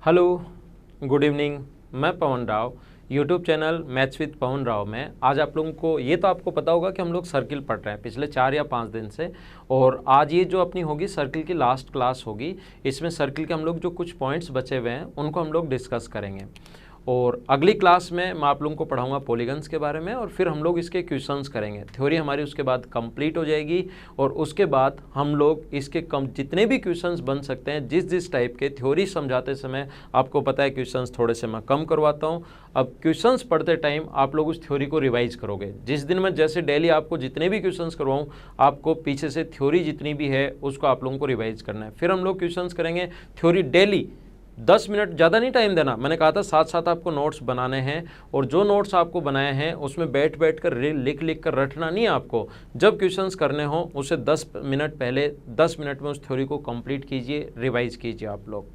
Hello, good evening. मैं Pawan Rao, YouTube channel maths with Pawan Rao में आज आप लोगों को ये तो आपको पता होगा कि हम लोग सर्किल पढ़ रहे हैं पिछले 4 या 5 दिन से। और आज ये जो अपनी होगी सर्किल की लास्ट क्लास होगी। इसमें सर्किल के हम लोग जो कुछ पॉइंट्स बचे हुए हैं उनको हम लोग डिस्कस करेंगे। और अगली क्लास में मैं आप लोगों को पढ़ाऊंगा पॉलीगन्स के बारे में और फिर हम लोग इसके क्वेश्चंस करेंगे। थ्योरी हमारी उसके बाद कंप्लीट हो जाएगी और उसके बाद हम लोग इसके जितने भी क्वेश्चंस बन सकते हैं जिस टाइप के थ्योरी समझाते समय आपको पता है क्वेश्चंस थोड़े से मैं कम करवाता हूं। अब क्वेश्चंस पढ़ते टाइम आप लोग उस थ्योरी को रिवाइज करोगे। जिस दिन मैं जैसे डेली आपको जितने भी क्वेश्चंस करवाऊँ आपको पीछे से थ्योरी जितनी भी है उसको आप लोगों को रिवाइज करना है। फिर हम लोग क्वेश्चंस करेंगे थ्योरी डेली 10 मिनट, ज़्यादा नहीं टाइम देना। मैंने कहा था साथ साथ आपको नोट्स बनाने हैं और जो नोट्स आपको बनाए हैं उसमें बैठ कर लिख कर रटना नहीं है आपको। जब क्वेश्चंस करने हो उससे 10 मिनट पहले 10 मिनट में उस थ्योरी को कंप्लीट कीजिए, रिवाइज कीजिए आप लोग।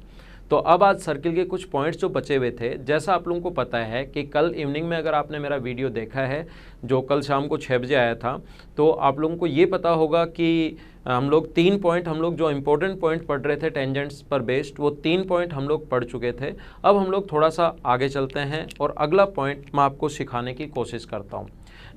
तो अब आज सर्किल के कुछ पॉइंट्स जो बचे हुए थे, जैसा आप लोगों को पता है कि कल इवनिंग में अगर आपने मेरा वीडियो देखा है जो कल शाम को 6 बजे आया था, तो आप लोगों को ये पता होगा कि हम लोग 3 पॉइंट हम लोग जो इम्पोर्टेंट पॉइंट पढ़ रहे थे टेंजेंट्स पर बेस्ड, वो 3 पॉइंट हम लोग पढ़ चुके थे। अब हम लोग थोड़ा सा आगे चलते हैं और अगला पॉइंट मैं आपको सिखाने की कोशिश करता हूँ।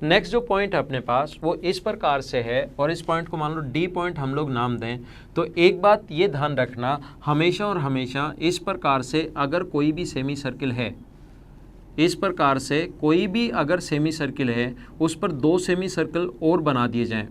नेक्स्ट जो पॉइंट है अपने पास वो इस प्रकार से है और इस पॉइंट को मान लो डी पॉइंट हम लोग नाम दें। तो एक बात ये ध्यान रखना, हमेशा और हमेशा इस प्रकार से अगर कोई भी सेमी सर्किल है, इस प्रकार से कोई भी अगर सेमी सर्किल है उस पर 2 सेमी सर्किल और बना दिए जाएं।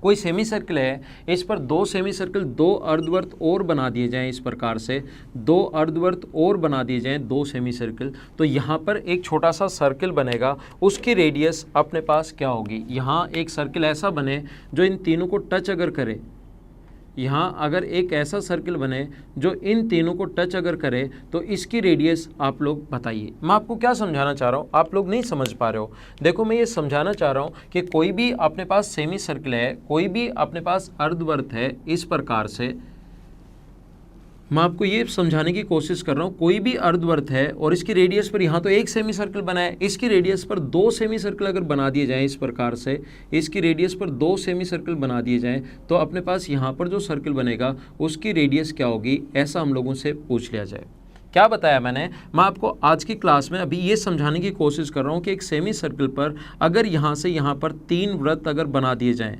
कोई सेमी सर्किल है इस पर 2 सेमी सर्किल 2 अर्धवर्त और बना दिए जाएं, इस प्रकार से 2 अर्धवर्त और बना दिए जाएं 2 सेमी सर्किल, तो यहाँ पर एक छोटा सा सर्किल बनेगा। उसकी रेडियस अपने पास क्या होगी, यहाँ एक सर्किल ऐसा बने जो इन तीनों को टच अगर करे, यहाँ अगर एक ऐसा सर्किल बने जो इन तीनों को टच अगर करे तो इसकी रेडियस आप लोग बताइए। मैं आपको क्या समझाना चाह रहा हूँ, आप लोग नहीं समझ पा रहे हो। देखो मैं ये समझाना चाह रहा हूँ कि कोई भी अपने पास सेमी सर्किल है, कोई भी अपने पास अर्धवर्त है, इस प्रकार से मैं आपको ये समझाने की कोशिश कर रहा हूँ। कोई भी अर्धवर्त है और इसकी रेडियस पर यहाँ तो एक सेमी सर्किल बना है, इसकी रेडियस पर 2 सेमी सर्किल अगर बना दिए जाएं, इस प्रकार से इसकी रेडियस पर 2 सेमी सर्किल बना दिए जाएं, तो अपने पास यहाँ पर जो सर्किल बनेगा उसकी रेडियस क्या होगी, ऐसा हम लोगों से पूछ लिया जाए। क्या बताया मैंने, मैं आपको आज की क्लास में अभी ये समझाने की कोशिश कर रहा हूँ कि एक सेमी सर्किल पर अगर यहाँ से यहाँ पर 3 वृत्त अगर बना दिए जाएँ,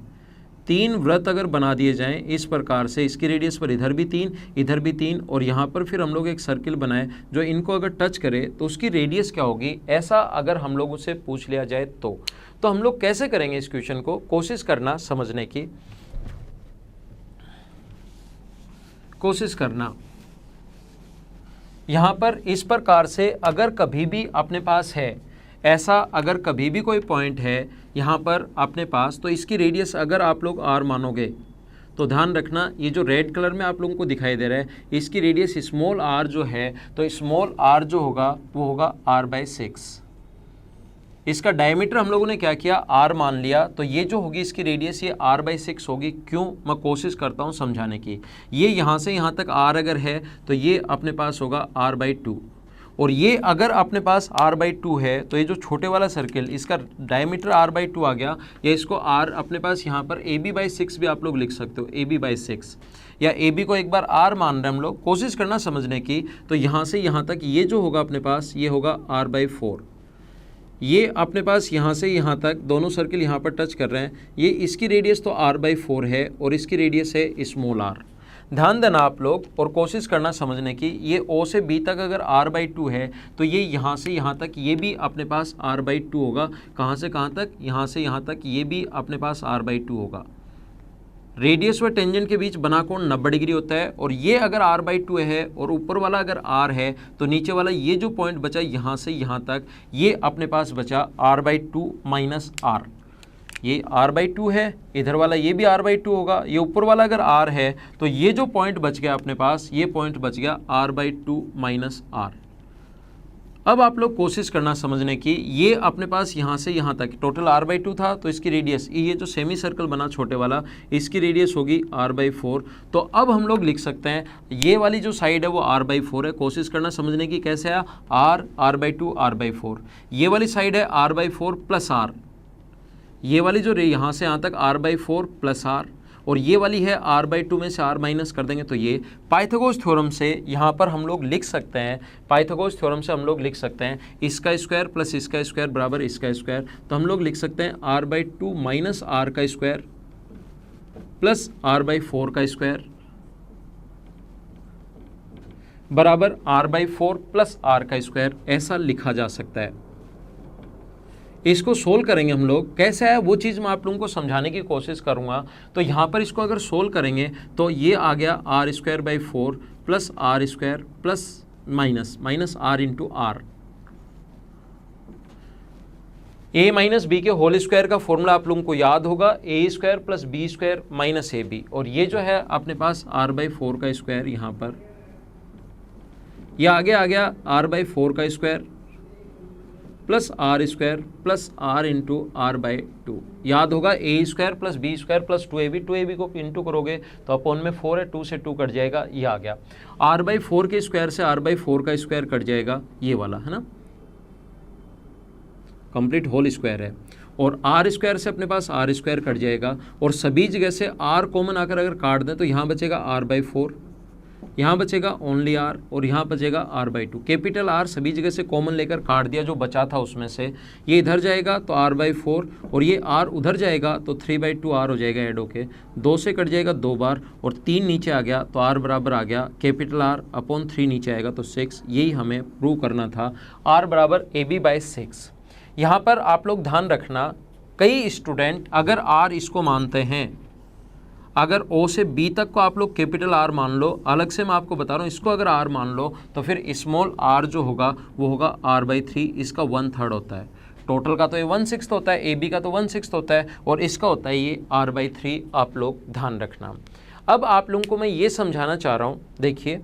3 वृत्त अगर बना दिए जाएं इस प्रकार से, इसकी रेडियस पर इधर भी 3 इधर भी 3 और यहाँ पर फिर हम लोग एक सर्किल बनाए जो इनको अगर टच करे तो उसकी रेडियस क्या होगी, ऐसा अगर हम लोग उससे पूछ लिया जाए तो हम लोग कैसे करेंगे इस क्वेश्चन को, कोशिश करना समझने की कोशिश करना। यहाँ पर इस प्रकार से अगर कभी भी अपने पास है ऐसा, अगर कभी भी कोई पॉइंट है यहाँ पर अपने पास, तो इसकी रेडियस अगर आप लोग r मानोगे तो ध्यान रखना ये जो रेड कलर में आप लोगों को दिखाई दे रहा है इसकी रेडियस स्मॉल r जो है, तो स्मॉल r जो होगा वो होगा r/6। इसका डायमीटर हम लोगों ने क्या किया, r मान लिया, तो ये जो होगी इसकी रेडियस ये r/6 होगी। क्यों, मैं कोशिश करता हूँ समझाने की। ये यहाँ से यहाँ तक r अगर है तो ये अपने पास होगा r/2 और ये अगर अपने पास r/2 है तो ये जो छोटे वाला सर्किल इसका डायमीटर r/2 आ गया, या इसको r अपने पास यहाँ पर ab/6 भी आप लोग लिख सकते हो, ab/6 या ab को एक बार r मान रहे हैं हम लोग, कोशिश करना समझने की। तो यहाँ से यहाँ तक ये जो होगा अपने पास ये होगा r/4। ये अपने पास यहाँ से यहाँ तक दोनों सर्किल यहाँ पर टच कर रहे हैं, ये इसकी रेडियस तो r/4 है और इसकी रेडियस है स्मॉल r। ध्यान देना आप लोग और कोशिश करना समझने की। ये O से B तक अगर r/2 है तो ये यहाँ से यहाँ तक ये भी अपने पास r/2 होगा। कहाँ से कहाँ तक, यहाँ से यहाँ तक ये भी अपने पास r/2 होगा। रेडियस व टेंजेंट के बीच बना कोण 90 डिग्री होता है और ये अगर r/2 है और ऊपर वाला अगर r है तो नीचे वाला ये जो पॉइंट बचा यहाँ से यहाँ तक ये अपने पास बचा r/2 माइनस r। ये r/2 है, इधर वाला ये भी r/2 होगा, ये ऊपर वाला अगर r है तो ये जो पॉइंट बच गया अपने पास ये पॉइंट बच गया r/2 माइनस r। अब आप लोग कोशिश करना समझने की, ये अपने पास यहाँ से यहाँ तक टोटल r/2 था, तो इसकी रेडियस ये जो सेमी सर्कल बना छोटे वाला इसकी रेडियस होगी r/4। तो अब हम लोग लिख सकते हैं ये वाली जो साइड है वो r/4 है। कोशिश करना समझने की कैसे है, r/2 r/4, ये वाली साइड है r/4 प्लस r, ये वाली जो यहाँ से यहाँ तक r/4 प्लस r, और ये वाली है r/2 में से r माइनस कर देंगे तो ये पाइथागोरस थ्योरम से यहाँ पर हम लोग लिख सकते हैं, पाइथागोरस थ्योरम से हम लोग लिख सकते हैं इसका स्क्वायर प्लस इसका स्क्वायर बराबर इसका स्क्वायर, तो हम लोग लिख सकते हैं r/2 माइनस r का स्क्वायर प्लस r/4 का स्क्वायर बराबर r/4 प्लस r का स्क्वायर, ऐसा लिखा जा सकता है। इसको सोल्व करेंगे हम लोग, कैसे है वो चीज़ मैं आप लोगों को समझाने की कोशिश करूंगा। तो यहाँ पर इसको अगर सोल्व करेंगे तो ये आ गया r²/4 plus r² plus minus r into R. a minus B के होल स्क्वायर का फॉर्मूला आप लोगों को याद होगा, a² plus b² minus ab, और ये जो है अपने पास r/4 का स्क्वायर, यहाँ पर यह आगे आ गया r/4 का square plus r² plus r into r/2। याद होगा a² plus b² plus 2ab को इंटू करोगे तो अपॉन में 4 है, 2 से 2 कट जाएगा, ये आ गया r/4 के स्क्वायर से r/4 का स्क्वायर कट जाएगा, ये वाला है ना, कंप्लीट होल स्क्वायर है, और r² से अपने पास r² कट जाएगा, और सभी जगह से r कॉमन आकर अगर काट दें तो यहाँ बचेगा r/4, यहाँ बचेगा ओनली r, और यहाँ बचेगा r/2। कैपिटल R सभी जगह से कॉमन लेकर काट दिया, जो बचा था उसमें से ये इधर जाएगा तो r/4, और ये r उधर जाएगा तो 3/2 r हो जाएगा ऐड होके, 2 से कट जाएगा 2 बार, और 3 नीचे आ गया तो r बराबर आ गया कैपिटल R अपॉन 3 नीचे आएगा तो 6। यही हमें प्रूव करना था, r बराबर ab/6। यहाँ पर आप लोग ध्यान रखना, कई स्टूडेंट अगर r इसको मानते हैं, अगर O से B तक को आप लोग कैपिटल R मान लो, अलग से मैं आपको बता रहा हूँ, इसको अगर R मान लो तो फिर स्मॉल r जो होगा वो होगा r/3, इसका 1/3 होता है। टोटल का तो ये 1/6 होता है, AB का तो 1/6 होता है, और इसका होता है ये r/3, आप लोग ध्यान रखना। अब आप लोगों को मैं ये समझाना चाह रहा हूँ, देखिए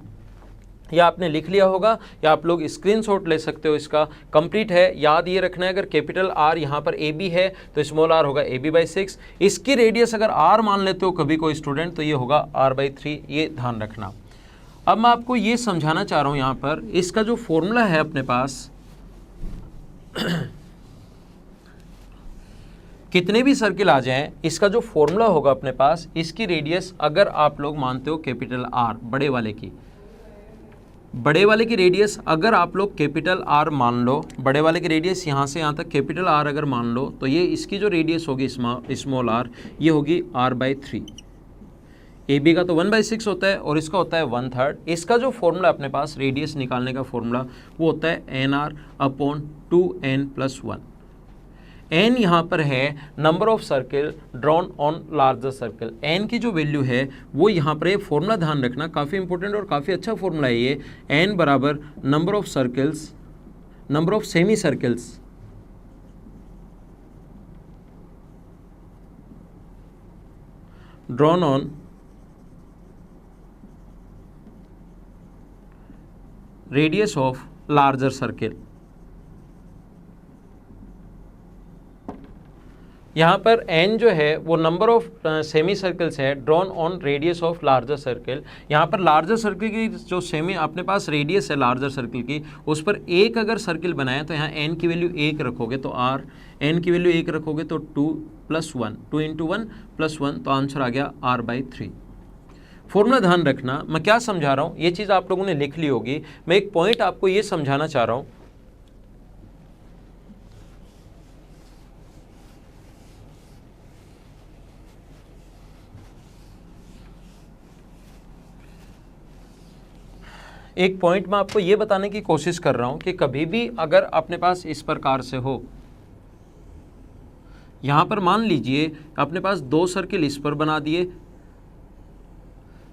या आपने लिख लिया होगा या आप लोग स्क्रीनशॉट ले सकते हो, इसका कंप्लीट है, याद ये रखना है अगर कैपिटल R यहाँ पर AB है तो स्मॉल r होगा ab/6, इसकी रेडियस अगर r मान लेते हो कभी कोई स्टूडेंट तो ये होगा r/3, ये ध्यान रखना। अब मैं आपको ये समझाना चाह रहा हूँ, यहाँ पर इसका जो फॉर्मूला है अपने पास कितने भी सर्किल आ जाएं, इसका जो फॉर्मूला होगा अपने पास, इसकी रेडियस अगर आप लोग मानते हो कैपिटल R, बड़े वाले की रेडियस अगर आप लोग कैपिटल R मान लो, बड़े वाले की रेडियस यहाँ से यहाँ तक कैपिटल R अगर मान लो तो ये इसकी जो रेडियस होगी स्मॉल r, ये होगी r/3। AB का तो 1/6 होता है और इसका होता है 1/3। इसका जो फॉर्मूला अपने पास रेडियस निकालने का फॉर्मूला वो होता है nr अपॉन 2n+1। n यहाँ पर है number of circle drawn on larger circle, n की जो वैल्यू है वो यहाँ पर, फॉर्मूला ध्यान रखना, काफ़ी इंपॉर्टेंट और काफ़ी अच्छा फॉर्मूला है ये। n बराबर number of circles, number of semi circles drawn on radius of larger circle. यहाँ पर n जो है वो नंबर ऑफ सेमी सर्कल्स है drawn on radius of larger circle. यहाँ पर लार्जर सर्किल की जो सेमी अपने पास रेडियस है लार्जर सर्किल की, उस पर एक अगर सर्किल बनाया तो यहाँ n की वैल्यू 1 रखोगे तो r, n की वैल्यू 1 रखोगे तो 2+1, 2 इंटू 1+1, तो आंसर आ गया r/3। फॉर्मूला ध्यान रखना, मैं क्या समझा रहा हूँ ये चीज़ आप लोगों ने लिख ली होगी। मैं एक पॉइंट आपको ये समझाना चाह रहा हूँ, एक पॉइंट मैं आपको ये बताने की कोशिश कर रहा हूं कि कभी भी अगर अपने पास इस प्रकार से हो, यहां पर मान लीजिए अपने पास 2 सर्किल इस पर बना दिए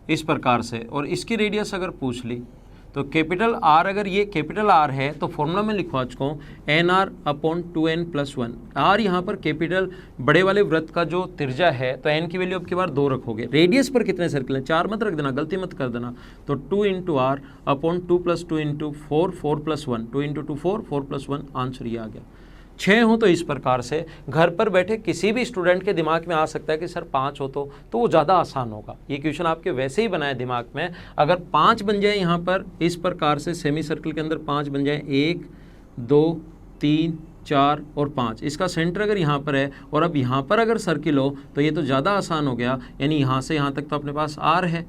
इस प्रकार से, और इसकी रेडियस अगर पूछ ली तो कैपिटल R, अगर ये कैपिटल R है तो फॉर्मूला में लिखवा चुका हूँ nr अपॉन 2n+1। R यहाँ पर कैपिटल बड़े वाले वृत्त का जो त्रिज्या है, तो n की वैल्यू अब की बार 2 रखोगे। रेडियस पर कितने सर्किल हैं, 4 मत रख देना, गलती मत कर देना, तो 2 into R upon 2+2 into 4, 4+1, 2 into 2 4, 4+1, answer ये आ गया। 6 हो तो इस प्रकार से घर पर बैठे किसी भी स्टूडेंट के दिमाग में आ सकता है कि सर 5 हो तो वो ज़्यादा आसान होगा। ये क्वेश्चन आपके वैसे ही बनाए दिमाग में, अगर 5 बन जाए यहाँ पर इस प्रकार से सेमी सर्किल के अंदर 5 बन जाए, 1 2 3 4 और 5, इसका सेंटर अगर यहाँ पर है और अब यहाँ पर अगर सर्किल हो तो ये तो ज़्यादा आसान हो गया, यानी यहाँ से यहाँ तक तो अपने पास R है,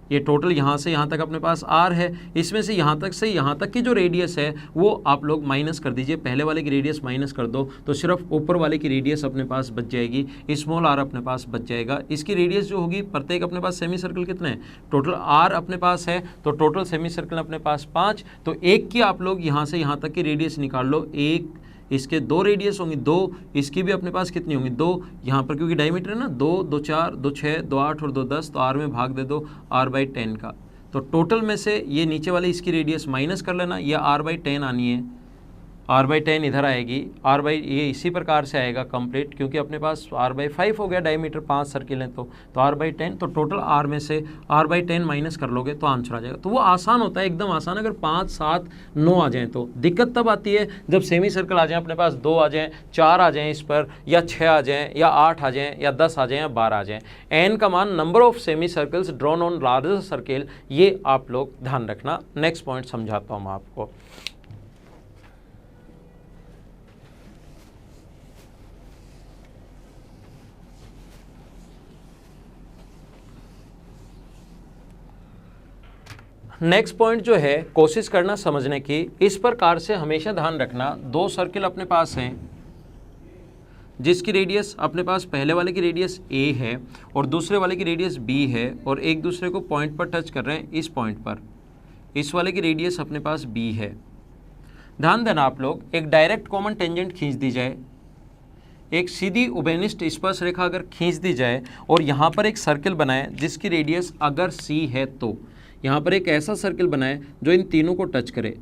ये टोटल यहाँ से यहाँ तक अपने पास R है, इसमें से यहाँ तक की जो रेडियस है वो आप लोग माइनस कर दीजिए, पहले वाले की रेडियस माइनस कर दो तो सिर्फ ऊपर वाले की रेडियस अपने पास बच जाएगी, स्मॉल r अपने पास बच जाएगा। इसकी रेडियस जो होगी, प्रत्येक अपने पास सेमी सर्कल कितने हैं, टोटल r अपने पास है तो टोटल सेमी सर्कल अपने पास 5, तो एक की आप लोग यहाँ से यहाँ तक की रेडियस निकाल लो, एक इसके 2 रेडियस होंगी, 2 इसकी भी अपने पास कितनी होंगी, 2 यहाँ पर क्योंकि डायमीटर है ना, 2 2 4 2 6 2 8 और 2 10, तो r में भाग दे दो r/10 का, तो टोटल में से ये नीचे वाली इसकी रेडियस माइनस कर लेना, ये r/10 आनी है, r/10 इधर आएगी, ये इसी प्रकार से आएगा कंप्लीट, क्योंकि अपने पास r/5 हो गया, डायमीटर 5 सर्किल हैं तो r/10, तो टोटल r में से r/10 माइनस कर लोगे तो आंसर आ जाएगा। तो वो आसान होता है, एकदम आसान, अगर 5 7 9 आ जाएँ तो दिक्कत तब आती है जब सेमी सर्कल आ जाए अपने पास, 2 आ जाएँ, 4 आ जाएँ इस पर, या 6 आ जाएँ, या 8 आ जाएँ, या 10 आ जाएँ, या 12 आ जाएँ। n का मान number of semi circles drawn on larger circle, ये आप लोग ध्यान रखना। नेक्स्ट पॉइंट समझाता हूँ मैं आपको। नेक्स्ट पॉइंट जो है, कोशिश करना समझने की, इस प्रकार से हमेशा ध्यान रखना, 2 सर्किल अपने पास हैं जिसकी रेडियस अपने पास पहले वाले की रेडियस a है और दूसरे वाले की रेडियस b है, और एक दूसरे को पॉइंट पर टच कर रहे हैं, इस पॉइंट पर इस वाले की रेडियस अपने पास b है। ध्यान देना आप लोग, एक डायरेक्ट कॉमन टेंजेंट खींच दी जाए, एक सीधी उभयनिष्ठ स्पर्श रेखा अगर खींच दी जाए और यहाँ पर एक सर्किल बनाए जिसकी रेडियस अगर c है, तो यहाँ पर एक ऐसा सर्किल बनाए जो इन तीनों को टच करे।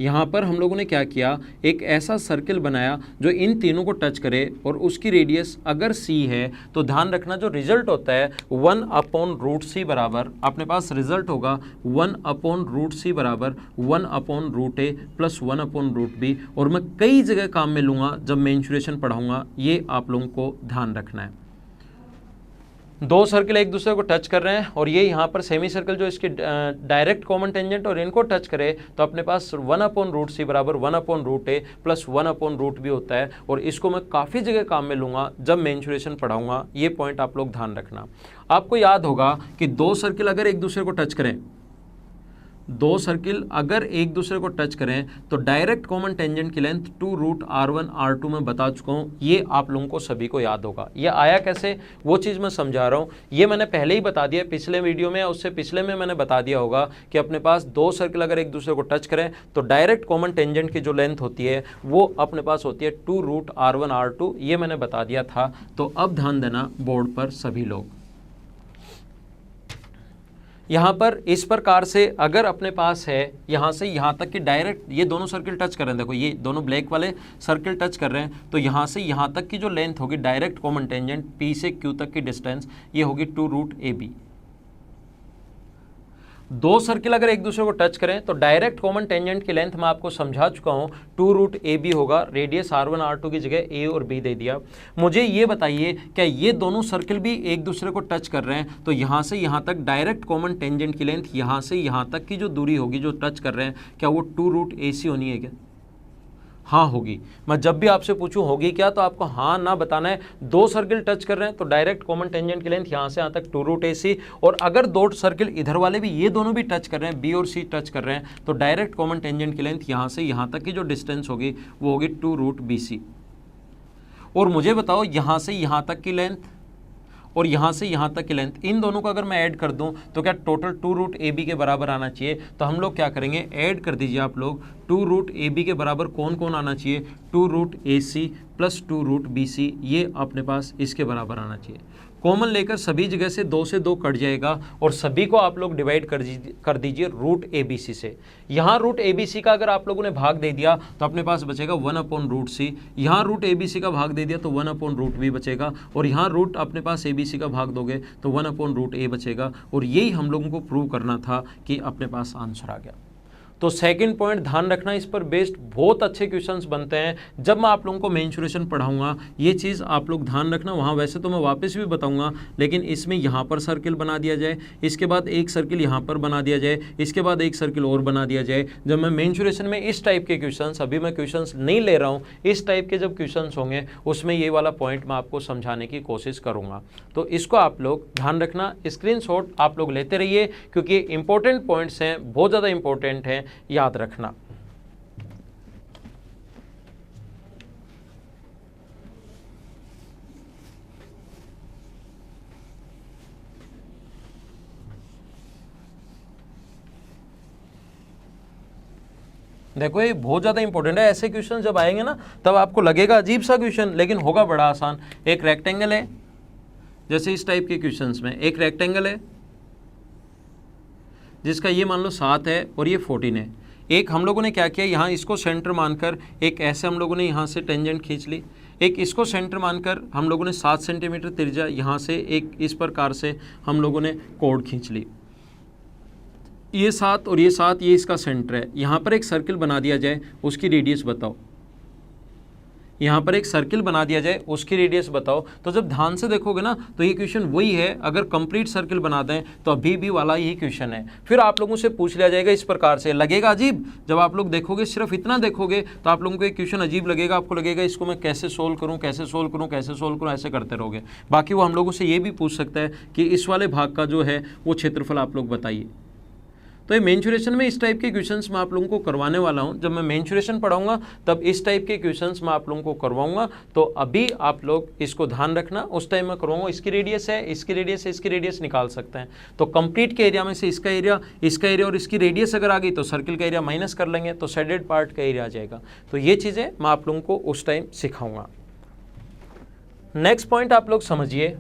यहाँ पर हम लोगों ने क्या किया, एक ऐसा सर्किल बनाया जो इन तीनों को टच करे और उसकी रेडियस अगर c है, तो ध्यान रखना जो रिजल्ट होता है 1/√c बराबर अपने पास रिजल्ट होगा 1/√c बराबर 1/√a प्लस 1/√b, और मैं कई जगह काम में लूँगा जब मेंसुरेशन पढ़ाऊँगा, ये आप लोगों को ध्यान रखना है। 2 सर्किल एक दूसरे को टच कर रहे हैं और ये यहाँ पर सेमी सर्कल जो इसके डायरेक्ट कॉमन टेंजेंट और इनको टच करे, तो अपने पास 1/√c बराबर 1/√a प्लस 1/√b होता है, और इसको मैं काफ़ी जगह काम में लूँगा जब मेंसुरेशन पढ़ाऊँगा, ये पॉइंट आप लोग ध्यान रखना। आपको याद होगा कि 2 सर्किल अगर एक दूसरे को टच करें, 2 सर्किल अगर एक दूसरे को टच करें तो डायरेक्ट कॉमन टेंजेंट की लेंथ 2√r1r2 में बता चुका हूँ, ये आप लोगों को सभी को याद होगा। ये आया कैसे, वो चीज़ मैं समझा रहा हूँ, ये मैंने पहले ही बता दिया पिछले वीडियो में, उससे पिछले में मैंने बता दिया होगा कि अपने पास 2 सर्किल अगर एक दूसरे को टच करें तो डायरेक्ट कॉमन टेंजेंट की जो लेंथ होती है वो अपने पास होती है 2√r1r2, ये मैंने बता दिया था। तो अब ध्यान देना बोर्ड पर सभी लोग, यहाँ पर इस प्रकार से अगर अपने पास है यहाँ से यहाँ तक कि डायरेक्ट ये दोनों सर्किल टच कर रहे हैं, देखो ये दोनों ब्लैक वाले सर्किल टच कर रहे हैं, तो यहाँ से यहाँ तक की जो लेंथ होगी डायरेक्ट कॉमन टेंजेंट P से Q तक की डिस्टेंस, ये होगी 2√AB। 2 सर्किल अगर एक दूसरे को टच करें तो डायरेक्ट कॉमन टेंजेंट की लेंथ मैं आपको समझा चुका हूँ 2√AB होगा, रेडियस R1 R2 की जगह A और B दे दिया। मुझे ये बताइए क्या ये दोनों सर्किल भी एक दूसरे को टच कर रहे हैं, तो यहाँ से यहाँ तक डायरेक्ट कॉमन टेंजेंट की लेंथ यहाँ से यहाँ तक की जो दूरी होगी जो टच कर रहे हैं, क्या वो 2√AC होनी है क्या? हाँ होगी। मैं जब भी आपसे पूछूं होगी क्या, तो आपको हाँ ना बताना है। 2 सर्किल टच कर रहे हैं तो डायरेक्ट कॉमन टेंजेंट की लेंथ यहाँ से यहाँ तक 2√AC, और अगर 2 सर्किल इधर वाले भी ये दोनों भी टच कर रहे हैं, B और C टच कर रहे हैं, तो डायरेक्ट कॉमन टेंजेंट की लेंथ यहाँ से यहाँ तक की जो डिस्टेंस होगी वो होगी 2√BC। और मुझे बताओ यहाँ से यहाँ तक की लेंथ और यहाँ से यहाँ तक की लेंथ, इन दोनों को अगर मैं ऐड कर दूं तो क्या टोटल 2√AB के बराबर आना चाहिए। तो हम लोग क्या करेंगे, ऐड कर दीजिए आप लोग, 2√AB के बराबर कौन कौन आना चाहिए, 2√AC प्लस 2√BC, ये अपने पास इसके बराबर आना चाहिए। कॉमन लेकर सभी जगह से 2 से 2 कट जाएगा और सभी को आप लोग डिवाइड कर दीजिए √ABC से। यहाँ √ABC का अगर आप लोगों ने भाग दे दिया तो अपने पास बचेगा 1/√C, यहाँ √ABC का भाग दे दिया तो 1/√B बचेगा, और यहाँ रूट अपने पास ABC का भाग दोगे तो 1/√A बचेगा। और यही हम लोगों को प्रूव करना था कि अपने पास आंसर आ गया। तो सेकंड पॉइंट ध्यान रखना, इस पर बेस्ड बहुत अच्छे क्वेश्चंस बनते हैं। जब मैं आप लोगों को मेंसुरेशन पढ़ाऊंगा ये चीज़ आप लोग ध्यान रखना। वहाँ वैसे तो मैं वापस भी बताऊंगा, लेकिन इसमें यहाँ पर सर्किल बना दिया जाए, इसके बाद एक सर्किल यहाँ पर बना दिया जाए, इसके बाद एक सर्किल और बना दिया जाए। जब मैं मेंसुरेशन में इस टाइप के क्वेश्चंस, अभी मैं क्वेश्चंस नहीं ले रहा हूँ, इस टाइप के जब क्वेश्चंस होंगे उसमें ये वाला पॉइंट मैं आपको समझाने की कोशिश करूँगा। तो इसको आप लोग ध्यान रखना, स्क्रीनशॉट आप लोग लेते रहिए, क्योंकि इंपॉर्टेंट पॉइंट्स हैं, बहुत ज़्यादा इंपॉर्टेंट हैं, याद रखना। देखो ये बहुत ज़्यादा इंपॉर्टेंट है। ऐसे क्वेश्चन जब आएंगे ना तब आपको लगेगा अजीब सा क्वेश्चन, लेकिन होगा बड़ा आसान। एक रेक्टेंगल है, जैसे इस टाइप के क्वेश्चंस में एक रेक्टेंगल है जिसका ये मान लो 7 है और ये 14 है। एक हम लोगों ने क्या किया, यहाँ इसको सेंटर मानकर एक ऐसे हम लोगों ने यहाँ से टेंजेंट खींच ली, एक इसको सेंटर मानकर हम लोगों ने 7 सेंटीमीटर त्रिज्या यहाँ से एक इस प्रकार से हम लोगों ने कोड खींच ली। ये 7 और ये 7, ये इसका सेंटर है। यहाँ पर एक सर्किल बना दिया जाए, उसकी रेडियस बताओ। यहाँ पर एक सर्किल बना दिया जाए, उसकी रेडियस बताओ। तो जब ध्यान से देखोगे ना तो ये क्वेश्चन वही है। अगर कंप्लीट सर्किल बना दें तो अभी भी वाला यही क्वेश्चन है। फिर आप लोगों से पूछ लिया जाएगा इस प्रकार से, लगेगा अजीब। जब आप लोग देखोगे, सिर्फ इतना देखोगे तो आप लोगों को एक क्वेश्चन अजीब लगेगा, आपको लगेगा इसको मैं कैसे सोल्व करूँ, कैसे सोल्व करूँ, कैसे सोल्व करूँ, ऐसे करते रहोगे। बाकी वो हम लोगों से ये भी पूछ सकता है कि इस वाले भाग का जो है वो क्षेत्रफल आप लोग बताइए। तो ये मेंसुरेशन में इस टाइप के क्वेश्चंस मैं आप लोगों को करवाने वाला हूं। जब मैं मेंसुरेशन पढ़ाऊंगा तब इस टाइप के क्वेश्चंस मैं आप लोगों को करवाऊंगा। तो अभी आप लोग इसको ध्यान रखना, उस टाइम मैं करवाऊंगा। इसकी रेडियस है, इसकी रेडियस है, इसकी रेडियस निकाल सकते हैं। तो कंप्लीट के एरिया में से इसका एरिया और इसकी रेडियस अगर आ गई तो सर्किल का एरिया माइनस कर लेंगे तो शेडेड पार्ट का एरिया आ जाएगा। तो ये चीज़ें मैं आप लोगों को उस टाइम सिखाऊंगा। नेक्स्ट पॉइंट आप लोग समझिए,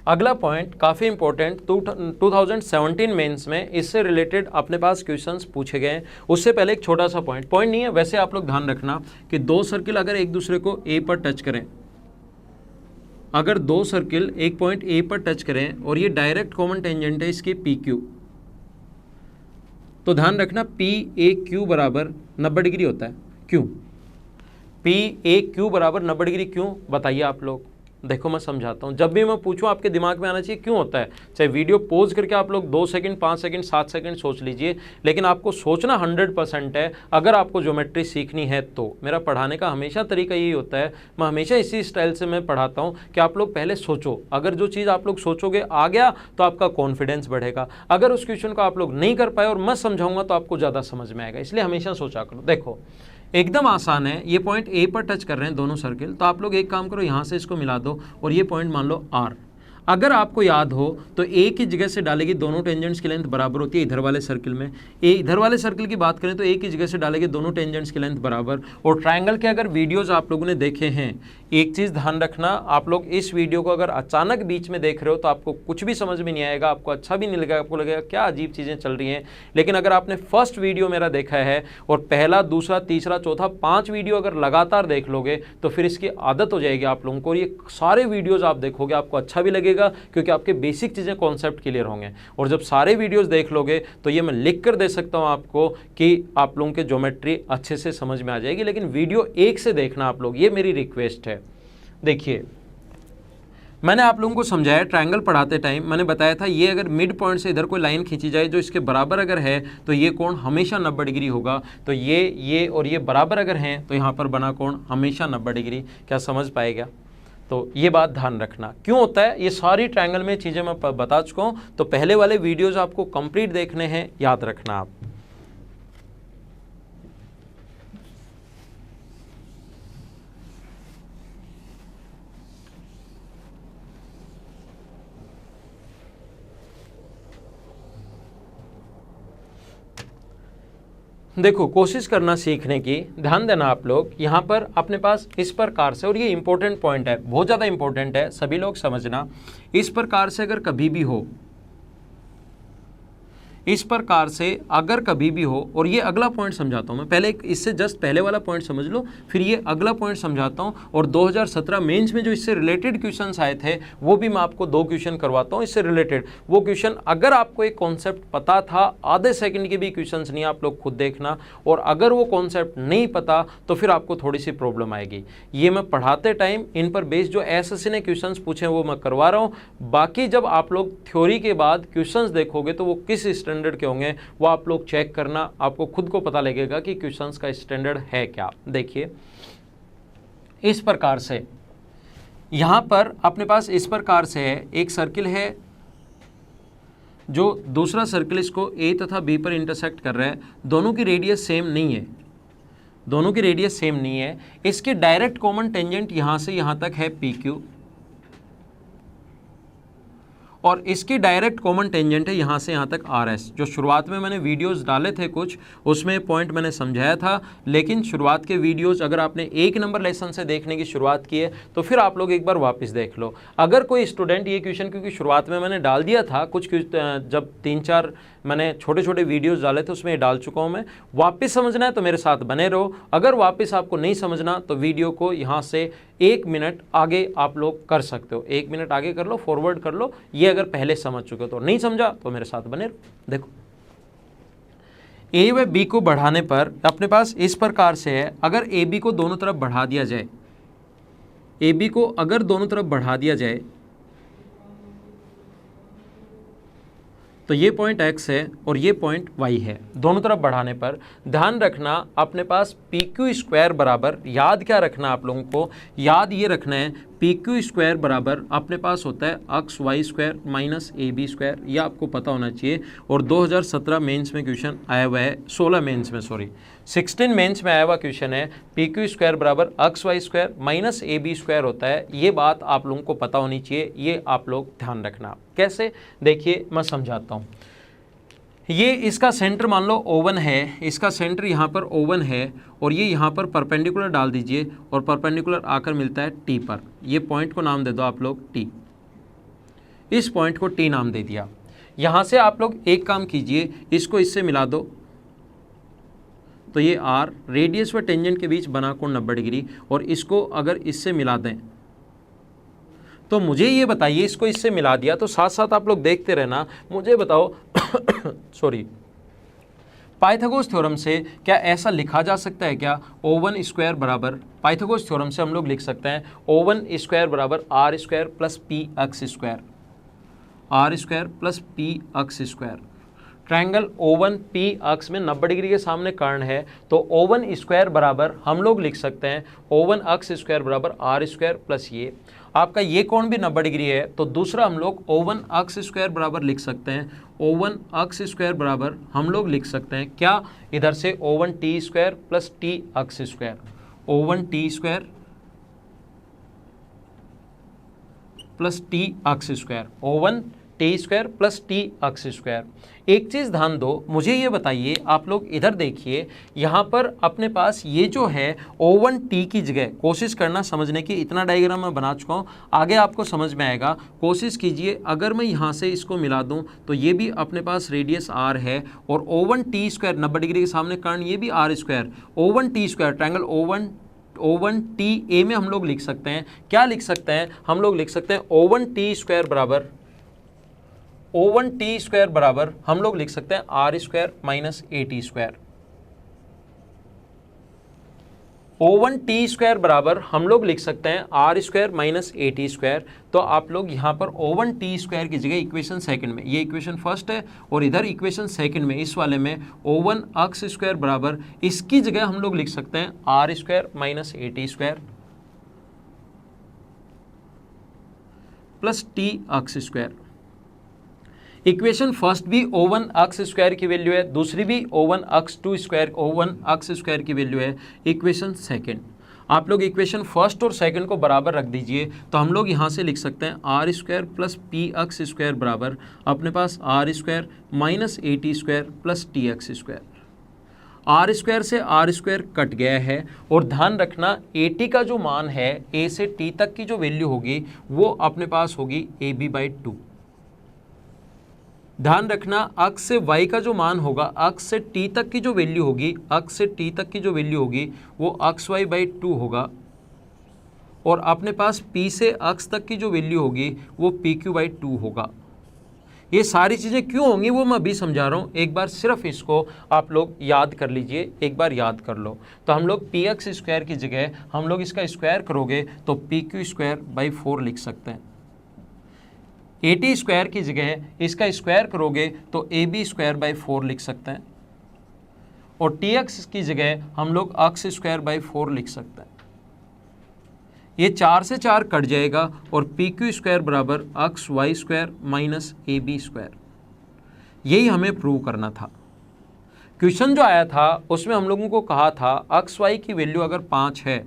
अगला पॉइंट काफ़ी इंपॉर्टेंट 2017 मेंस में इससे रिलेटेड अपने पास क्वेश्चंस पूछे गए हैं। उससे पहले एक छोटा सा पॉइंट नहीं है, वैसे आप लोग ध्यान रखना कि दो सर्किल अगर एक दूसरे को ए पर टच करें, अगर दो सर्किल एक पॉइंट ए पर टच करें और ये डायरेक्ट कॉमन टेंजेंट है इसके पी क्यू, तो ध्यान रखना पी ए क्यू बराबर 90 डिग्री होता है। क्यों पी ए क्यू बराबर 90 डिग्री क्यों, बताइए आप लोग। देखो मैं समझाता हूँ। जब भी मैं पूछूं आपके दिमाग में आना चाहिए क्यों होता है। चाहे वीडियो पॉज करके आप लोग 2 सेकंड, 5 सेकंड, 7 सेकंड सोच लीजिए, लेकिन आपको सोचना 100% है। अगर आपको ज्योमेट्री सीखनी है तो मेरा पढ़ाने का हमेशा तरीका यही होता है, मैं हमेशा इसी स्टाइल से मैं पढ़ाता हूँ कि आप लोग पहले सोचो। अगर जो चीज़ आप लोग सोचोगे आ गया तो आपका कॉन्फिडेंस बढ़ेगा। अगर उस क्वेश्चन को आप लोग नहीं कर पाए और मैं समझाऊंगा तो आपको ज़्यादा समझ में आएगा। इसलिए हमेशा सोचा करो। देखो एकदम आसान है, ये पॉइंट ए पर टच कर रहे हैं दोनों सर्किल, तो आप लोग एक काम करो, यहाँ से इसको मिला दो और ये पॉइंट मान लो आर। अगर आपको याद हो तो ए की जगह से डालेगी, दोनों टेंजेंट्स की लेंथ बराबर होती है इधर वाले सर्किल में। इधर वाले सर्किल की बात करें तो ए की जगह से डालेगी दोनों टेंजेंट्स की लेंथ बराबर। और ट्रायंगल के अगर वीडियोस आप लोगों ने देखे हैं, एक चीज़ ध्यान रखना, आप लोग इस वीडियो को अगर अचानक बीच में देख रहे हो तो आपको कुछ भी समझ में नहीं आएगा, आपको अच्छा भी नहीं लगेगा, आपको लगेगा क्या अजीब चीज़ें चल रही हैं। लेकिन अगर आपने फर्स्ट वीडियो मेरा देखा है और पहला, दूसरा, तीसरा, चौथा, 5 वीडियो अगर लगातार देख लोगे तो फिर इसकी आदत हो जाएगी आप लोगों को। और ये सारे वीडियोज़ आप देखोगे आपको अच्छा भी लगेगा, क्योंकि आपके बेसिक चीज़ें कॉन्सेप्ट क्लियर होंगे। और जब सारे वीडियोस देख लोगे तो ये मैं लिख कर दे सकता हूँ आपको कि आप लोगों के ज्योमेट्री अच्छे से समझ में आ जाएगी। लेकिन वीडियो एक से देखना आप लोग, ये मेरी रिक्वेस्ट है। देखिए मैंने आप लोगों को समझाया, ट्रायंगल पढ़ाते टाइम मैंने बताया था, ये अगर मिड पॉइंट से इधर कोई लाइन खींची जाए जो इसके बराबर अगर है तो ये कोण हमेशा 90 डिग्री होगा। तो ये और ये बराबर अगर हैं तो यहाँ पर बना कोण हमेशा 90 डिग्री। क्या समझ पाएगा? तो ये बात ध्यान रखना क्यों होता है। ये सारी ट्रायंगल में चीज़ें मैं बता चुका हूँ, तो पहले वाले वीडियोज़ आपको कंप्लीट देखने हैं, याद रखना आप। देखो कोशिश करना सीखने की, ध्यान देना आप लोग। यहाँ पर अपने पास इस प्रकार से, और ये इंपॉर्टेंट पॉइंट है, बहुत ज़्यादा इंपॉर्टेंट है, सभी लोग समझना। इस प्रकार से अगर कभी भी हो, इस प्रकार से अगर कभी भी हो, और ये अगला पॉइंट समझाता हूँ मैं, पहले इससे जस्ट पहले वाला पॉइंट समझ लो, फिर ये अगला पॉइंट समझाता हूँ। और 2017 मेंस में जो इससे रिलेटेड क्वेश्चंस आए थे वो भी मैं आपको 2 क्वेश्चन करवाता हूँ इससे रिलेटेड। वो क्वेश्चन अगर आपको एक कॉन्सेप्ट पता था, आधे सेकंड के भी क्वेश्चंस नहीं, आप लोग खुद देखना, और अगर वो कॉन्सेप्ट नहीं पता तो फिर आपको थोड़ी सी प्रॉब्लम आएगी। ये मैं पढ़ाते टाइम इन पर बेस्ड जो एसएससी ने क्वेश्चंस पूछे वो मैं करवा रहा हूँ। बाकी जब आप लोग थ्योरी के बाद क्वेश्चंस देखोगे तो वो किस स्टैंडर्ड के होंगे वो आप लोग चेक करना, आपको खुद को पता लगेगा कि क्वेश्चंस का स्टैंडर्ड है क्या। देखिए इस प्रकार से यहां पर अपने पास इस प्रकार से है, एक सर्किल है जो दूसरा सर्किल इसको ए तथा बी पर इंटरसेक्ट कर रहा है, दोनों की रेडियस सेम नहीं है, दोनों की रेडियस सेम नहीं है। इसके डायरेक्ट कॉमन टेंजेंट यहां से यहां तक है पी क्यू, और इसकी डायरेक्ट कॉमन टेंजेंट है यहाँ से यहाँ तक आर एस। जो शुरुआत में मैंने वीडियोस डाले थे कुछ, उसमें पॉइंट मैंने समझाया था, लेकिन शुरुआत के वीडियोस अगर आपने 1 नंबर लेसन से देखने की शुरुआत की है तो फिर आप लोग एक बार वापस देख लो। अगर कोई स्टूडेंट ये क्वेश्चन, क्योंकि शुरुआत में मैंने डाल दिया था कुछ, जब 3-4 मैंने छोटे छोटे वीडियोस डाले थे उसमें डाल चुका हूँ मैं। वापस समझना है तो मेरे साथ बने रहो, अगर वापस आपको नहीं समझना तो वीडियो को यहाँ से 1 मिनट आगे आप लोग कर सकते हो, 1 मिनट आगे कर लो, फॉरवर्ड कर लो। ये अगर पहले समझ चुके हो तो, नहीं समझा तो मेरे साथ बने रहो। देखो ए व बी को बढ़ाने पर अपने पास इस प्रकार से है, अगर ए बी को दोनों तरफ बढ़ा दिया जाए, ए बी को अगर दोनों तरफ बढ़ा दिया जाए तो ये पॉइंट x है और ये पॉइंट y है। दोनों तरफ बढ़ाने पर ध्यान रखना अपने पास पी क्यू स्क्वायर बराबर, याद क्या रखना आप लोगों को, याद ये रखना है पी क्यू स्क्वायर बराबर अपने पास होता है X Y square minus A B square, यह आपको पता होना चाहिए। और 2017 मेंस में क्वेश्चन आया हुआ है, 16 मेंस में, सॉरी 16 मेंस में आया हुआ क्वेश्चन है, पी क्यू स्क्वायर बराबर X Y square minus A B square होता है। ये बात आप लोगों को पता होनी चाहिए, ये आप लोग ध्यान रखना। कैसे, देखिए मैं समझाता हूँ। ये इसका सेंटर मान लो ओवन है, इसका सेंटर यहाँ पर ओवन है, और ये यहाँ पर परपेंडिकुलर डाल दीजिए, और परपेंडिकुलर आकर मिलता है टी पर। ये पॉइंट को नाम दे दो आप लोग टी, इस पॉइंट को टी नाम दे दिया। यहाँ से आप लोग एक काम कीजिए, इसको इससे मिला दो, तो ये आर, रेडियस व टेंजेंट के बीच बना कोण 90 डिग्री, और इसको अगर इससे मिला दें तो मुझे ये बताइए, इसको इससे मिला दिया तो साथ साथ आप लोग देखते रहना, मुझे बताओ सॉरी, पाइथागोरस थ्योरम से क्या ऐसा लिखा जा सकता है क्या, O1 स्क्वायर बराबर, पाइथागोरस थ्योरम से हम लोग लिख सकते हैं O1 स्क्वायर बराबर R square plus P X square, R square plus P X square. Triangle O1 P अक्ष में 90 डिग्री के सामने कर्ण है, तो O1 स्क्वायर बराबर हम लोग लिख सकते हैं O1 अक्ष स्क्वायर बराबर आर स्क्वायर प्लस ये आपका ये कोण भी 90 डिग्री है, तो दूसरा हम लोग O1 अक्ष स्क्वायर बराबर लिख सकते हैं, O1 अक्ष स्क्वायर बराबर हम लोग लिख सकते हैं क्या, इधर से O1 T square plus T अक्ष square, O1 T square plus T अक्ष square, O1 T square plus T अक्ष स्क्वायर। एक चीज़ ध्यान दो, मुझे ये बताइए, आप लोग इधर देखिए, यहाँ पर अपने पास ये जो है O1 टी की जगह, कोशिश करना समझने की, इतना डायग्राम मैं बना चुका हूँ, आगे आपको समझ में आएगा, कोशिश कीजिए। अगर मैं यहाँ से इसको मिला दूँ तो ये भी अपने पास रेडियस आर है, और O1 टी स्क्वायर 90 डिग्री के सामने कर्ण, ये भी R square, O1 T square, triangle O1 T A में हम लोग लिख सकते हैं, क्या लिख सकते हैं, हम लोग लिख सकते हैं O1 टी स्क्वायर बराबर, O1 टी स्क्वायर बराबर हम लोग लिख सकते हैं R square minus A T square, O1 T square बराबर हम लोग लिख सकते हैं R square minus A T square. तो आप लोग यहाँ पर O1 टी स्क्वायर की जगह इक्वेशन सेकंड में, ये इक्वेशन फर्स्ट है और इधर इक्वेशन सेकंड में, इस वाले में O1 अक्ष स्क्वायर बराबर, इसकी जगह हम लोग लिख सकते हैं R square minus A T square plus T अक्ष स्क्वायर। इक्वेशन फर्स्ट भी O1 अक्ष स्क्वायर की वैल्यू है, दूसरी भी O1 अक्ष O1 अक्ष स्क्वायर की वैल्यू है। इक्वेशन सेकंड, आप लोग इक्वेशन फर्स्ट और सेकंड को बराबर रख दीजिए, तो हम लोग यहाँ से लिख सकते हैं आर स्क्वायर प्लस पी अक्ष स्क्वायर बराबर अपने पास R square minus A T square plus T अक्ष स्क्वायर। आर स्क्वायर से आर स्क्वायर कट गया है, और ध्यान रखना ए टी का जो मान है, ए से टी तक की जो वैल्यू होगी वो अपने पास होगी ए बी बाई 2। ध्यान रखना अक्स से y का जो मान होगा, अक्स से t तक की जो वैल्यू होगी, अक्स से t तक की जो वैल्यू होगी वो अक्स वाई बाई 2 होगा, और अपने पास p से अक्स तक की जो वैल्यू होगी वो पी क्यू बाई 2 होगा। ये सारी चीज़ें क्यों होंगी वो मैं अभी समझा रहा हूँ, एक बार सिर्फ इसको आप लोग याद कर लीजिए, एक बार याद कर लो। तो हम लोग पी एक्स स्क्वायर की जगह हम लोग इसका स्क्वायर करोगे तो पी क्यू स्क्वायर बाई 4 लिख सकते हैं। ए टी स्क्वायर की जगह इसका स्क्वायर करोगे तो ए बी स्क्वायर बाई 4 लिख सकते हैं, और टी एक्स की जगह हम लोग अक्स स्क्वायर बाई 4 लिख सकते हैं। ये 4 से 4 कट जाएगा और पी क्यू स्क्वायर बराबर अक्स Y square minus A B square. यही हमें प्रूव करना था। क्वेश्चन जो आया था उसमें हम लोगों को कहा था अक्स वाई की वैल्यू अगर 5 है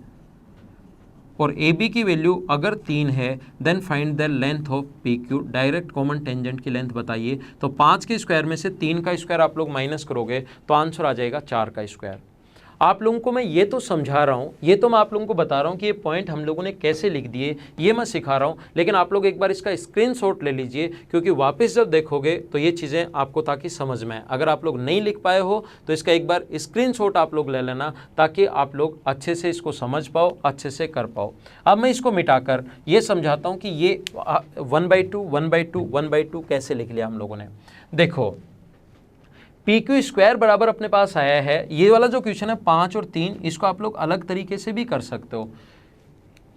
और ए बी की वैल्यू अगर 3 है, then find the length of P Q. Direct common tangent की लेंथ बताइए। तो 5 के स्क्वायर में से 3 का स्क्वायर आप लोग माइनस करोगे तो आंसर आ जाएगा 4 का स्क्वायर। आप लोगों को मैं ये तो समझा रहा हूँ, ये तो मैं आप लोगों को बता रहा हूँ कि ये पॉइंट हम लोगों ने कैसे लिख दिए, ये मैं सिखा रहा हूँ, लेकिन आप लोग एक बार इसका स्क्रीनशॉट ले लीजिए, क्योंकि वापस जब देखोगे तो ये चीज़ें आपको ताकि समझ में आए। अगर आप लोग नहीं लिख पाए हो तो इसका एक बार स्क्रीनशॉट आप लोग ले लेना, ताकि आप लोग अच्छे से इसको समझ पाओ, अच्छे से कर पाओ। अब मैं इसको मिटाकर ये समझाता हूँ कि ये 1/2 1/2 1/2 कैसे लिख लिया हम लोगों ने। देखो पी क्यू स्क्वायर बराबर अपने पास आया है, ये वाला जो क्वेश्चन है 5 और 3, इसको आप लोग अलग तरीके से भी कर सकते हो।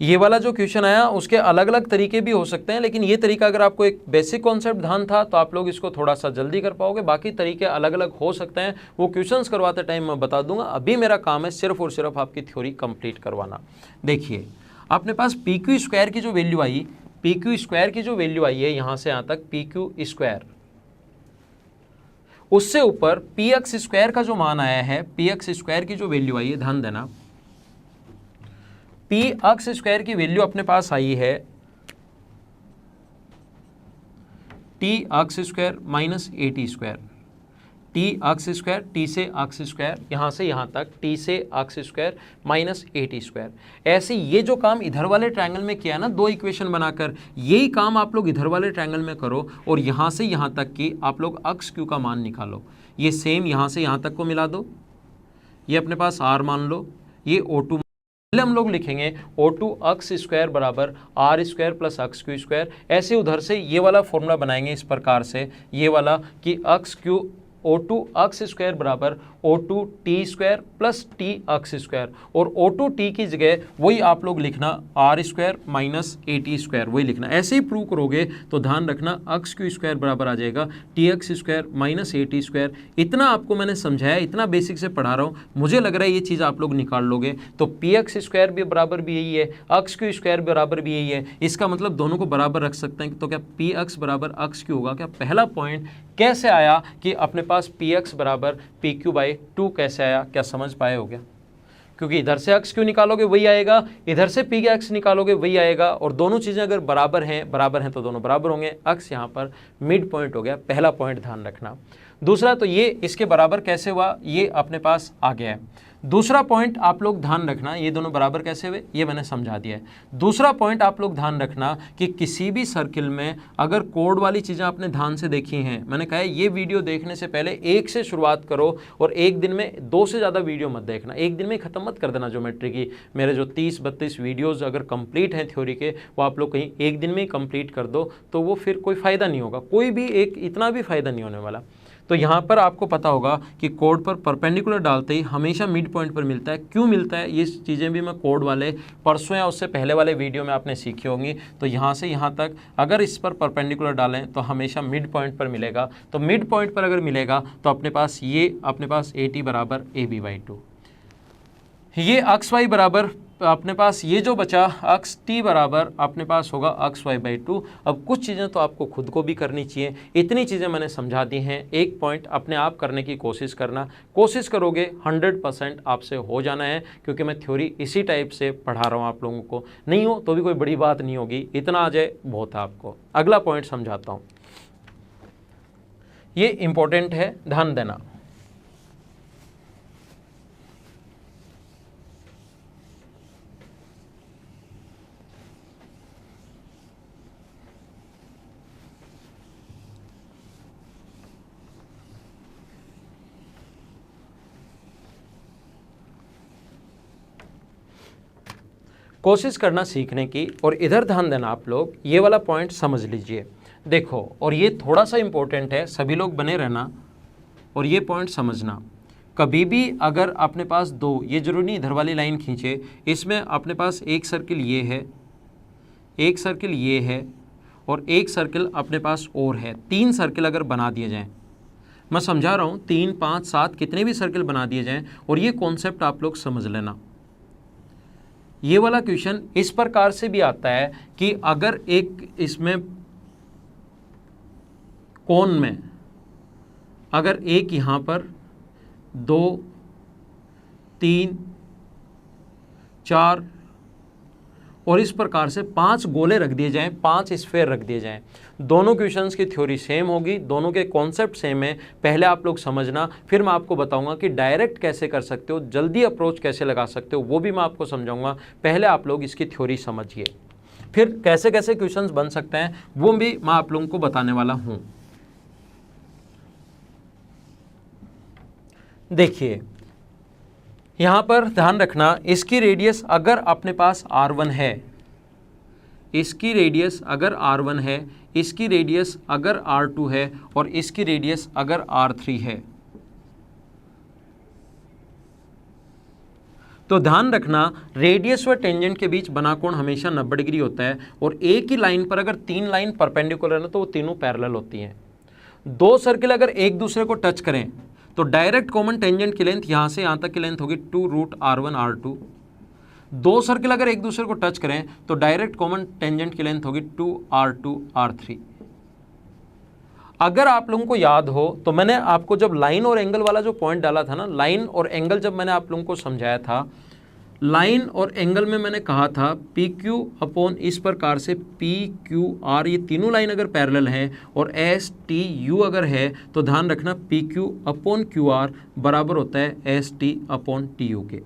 ये वाला जो क्वेश्चन आया उसके अलग अलग तरीके भी हो सकते हैं, लेकिन ये तरीका अगर आपको एक बेसिक कॉन्सेप्ट ध्यान था तो आप लोग इसको थोड़ा सा जल्दी कर पाओगे। बाकी तरीके अलग अलग हो सकते हैं, वो क्वेश्चंस करवाते टाइम मैं बता दूंगा। अभी मेरा काम है सिर्फ और सिर्फ आपकी थ्योरी कंप्लीट करवाना। देखिए अपने पास पी क्यू स्क्वायर की जो वैल्यू आई, पी क्यू स्क्वायर की जो वैल्यू आई है यहाँ से यहाँ तक पी क्यू स्क्वायर, उससे ऊपर पी एक्स स्क्वायर का जो मान आया है, पी एक्स स्क्वायर की जो वैल्यू आई है, ध्यान देना, पी एक्स स्क्वायर की वैल्यू अपने पास आई है T x square minus A T square. T x square, T से एक्स स्क्वायर, यहाँ से यहाँ तक टी से x square minus A T square. ऐसे ये जो काम इधर वाले ट्रायंगल में किया ना, दो इक्वेशन बनाकर, यही काम आप लोग इधर वाले ट्रायंगल में करो, और यहाँ से यहाँ तक की आप लोग अक्स क्यू का मान निकालो। ये सेम यहाँ से यहाँ तक को मिला दो, ये अपने पास आर मान लो, ये O2 पहले हम लोग लिखेंगे O2 अक्स स्क्वायर बराबर R square plus X Q square. ऐसे उधर से ये वाला फॉर्मूला बनाएंगे इस प्रकार से, ये वाला कि अक्स क्यू O2 अक्स स्क्वायर बराबर O2 T square plus T अक्स स्क्वायर, और O2 टी की जगह वही आप लोग लिखना R square minus A T square, वही लिखना। ऐसे ही प्रूव करोगे तो ध्यान रखना अक्स क्यू स्क्वायर बराबर आ जाएगा T x square minus A T square. इतना आपको मैंने समझाया, इतना बेसिक से पढ़ा रहा हूँ, मुझे लग रहा है ये चीज़ आप लोग निकाल लोगे। तो पी एक्स स्क्वायर भी बराबर भी यही है, अक्स क्यू स्क्वायर बराबर भी यही है, इसका मतलब दोनों को बराबर रख सकते हैं। तो क्या पी एक्स बराबर अक्स क्यू होगा? क्या पहला पॉइंट कैसे आया कि अपने पास पी एक्स बराबर पी क्यू बाई 2 कैसे आया? क्या समझ पाए हो? गया, क्योंकि इधर से अक्स क्यू निकालोगे वही आएगा, इधर से पी एक्स निकालोगे वही आएगा, और दोनों चीज़ें अगर बराबर हैं तो दोनों बराबर होंगे। अक्स यहाँ पर मिड पॉइंट हो गया, पहला पॉइंट ध्यान रखना। दूसरा, तो ये इसके बराबर कैसे हुआ, ये अपने पास आ गया है। दूसरा पॉइंट आप लोग ध्यान रखना, ये दोनों बराबर कैसे हुए ये मैंने समझा दिया है। दूसरा पॉइंट आप लोग ध्यान रखना कि किसी भी सर्किल में अगर कोड वाली चीज़ें आपने ध्यान से देखी हैं, मैंने कहा है ये वीडियो देखने से पहले एक से शुरुआत करो, और एक दिन में 2 से ज़्यादा वीडियो मत देखना, एक दिन में ख़त्म मत कर देना ज्योमेट्री की। मेरे जो 30-32 वीडियोज़ अगर कंप्लीट हैं थ्योरी के, वो आप लोग कहीं एक दिन में ही कंप्लीट कर दो, तो वो फिर कोई फ़ायदा नहीं होगा, कोई भी एक इतना भी फ़ायदा नहीं होने वाला। तो यहाँ पर आपको पता होगा कि कोड पर परपेंडिकुलर डालते ही हमेशा मिड पॉइंट पर मिलता है। क्यों मिलता है, ये चीज़ें भी मैं कोड वाले परसों या उससे पहले वाले वीडियो में आपने सीखी होंगी। तो यहाँ से यहाँ तक अगर इस पर परपेंडिकुलर डालें तो हमेशा मिड पॉइंट पर मिलेगा। तो मिड पॉइंट पर अगर मिलेगा तो अपने पास ए टी बराबर ए बी बाई 2, ये अक्स वाई बराबर अपने पास ये जो बचा अक्स टी बराबर अपने पास होगा अक्स वाई बाई 2। अब कुछ चीज़ें तो आपको खुद को भी करनी चाहिए, इतनी चीज़ें मैंने समझा दी हैं। एक पॉइंट अपने आप करने की कोशिश करना, कोशिश करोगे 100% आपसे हो जाना है, क्योंकि मैं थ्योरी इसी टाइप से पढ़ा रहा हूँ आप लोगों को। नहीं हो तो भी कोई बड़ी बात नहीं होगी, इतना आ जाए बहुत है आपको। अगला पॉइंट समझाता हूँ, ये इंपॉर्टेंट है, ध्यान देना। कोशिश करना सीखने की। और इधर ध्यान देना आप लोग, ये वाला पॉइंट समझ लीजिए। देखो, और ये थोड़ा सा इंपॉर्टेंट है, सभी लोग बने रहना और ये पॉइंट समझना। कभी भी अगर अपने पास दो, ये जरूरी नहीं इधर वाली लाइन खींचे, इसमें अपने पास एक सर्किल ये है, एक सर्किल ये है और एक सर्किल अपने पास और है, 3 सर्किल अगर बना दिए जाएं, मैं समझा रहा हूँ, 3, 5, 7 कितने भी सर्किल बना दिए जाएं, और ये कॉन्सेप्ट आप लोग समझ लेना। ये वाला क्वेश्चन इस प्रकार से भी आता है कि अगर एक इसमें कोण में अगर एक यहाँ पर 2, 3, 4 और इस प्रकार से 5 गोले रख दिए जाएं, 5 स्फेयर रख दिए जाएं, दोनों क्वेश्चंस की थ्योरी सेम होगी, दोनों के कॉन्सेप्ट सेम है। पहले आप लोग समझना, फिर मैं आपको बताऊंगा कि डायरेक्ट कैसे कर सकते हो, जल्दी अप्रोच कैसे लगा सकते हो, वो भी मैं आपको समझाऊंगा। पहले आप लोग इसकी थ्योरी समझिए, फिर कैसे कैसे क्वेश्चंस बन सकते हैं वो भी मैं आप लोगों को बताने वाला हूं। देखिए, यहां पर ध्यान रखना, इसकी रेडियस अगर अपने पास R1 है, इसकी रेडियस अगर R1 है, इसकी रेडियस अगर R2 है और इसकी रेडियस अगर R3 है, तो ध्यान रखना रेडियस व टेंजेंट के बीच बना कोण हमेशा 90 डिग्री होता है। और एक ही लाइन पर अगर 3 लाइन परपेंडिकुलर है तो वो तीनों पैरेलल होती हैं। 2 सर्किल अगर एक दूसरे को टच करें तो डायरेक्ट कॉमन टेंजेंट की लेंथ यहाँ से यहाँ तक की लेंथ होगी 2√R1 R2। 2 सर्किल अगर एक दूसरे को टच करें तो डायरेक्ट कॉमन टेंजेंट की लेंथ होगी 2R2 R3। अगर आप लोगों को याद हो तो मैंने आपको जब लाइन और एंगल वाला जो पॉइंट डाला था ना, लाइन और एंगल जब मैंने आप लोगों को समझाया था, लाइन और एंगल में मैंने कहा था पी क्यू अपॉन इस प्रकार से पी क्यू आर, ये तीनों लाइन अगर पैरेलल हैं और एस टी यू अगर है तो ध्यान रखना P Q upon Q R बराबर होता है S T upon T U के।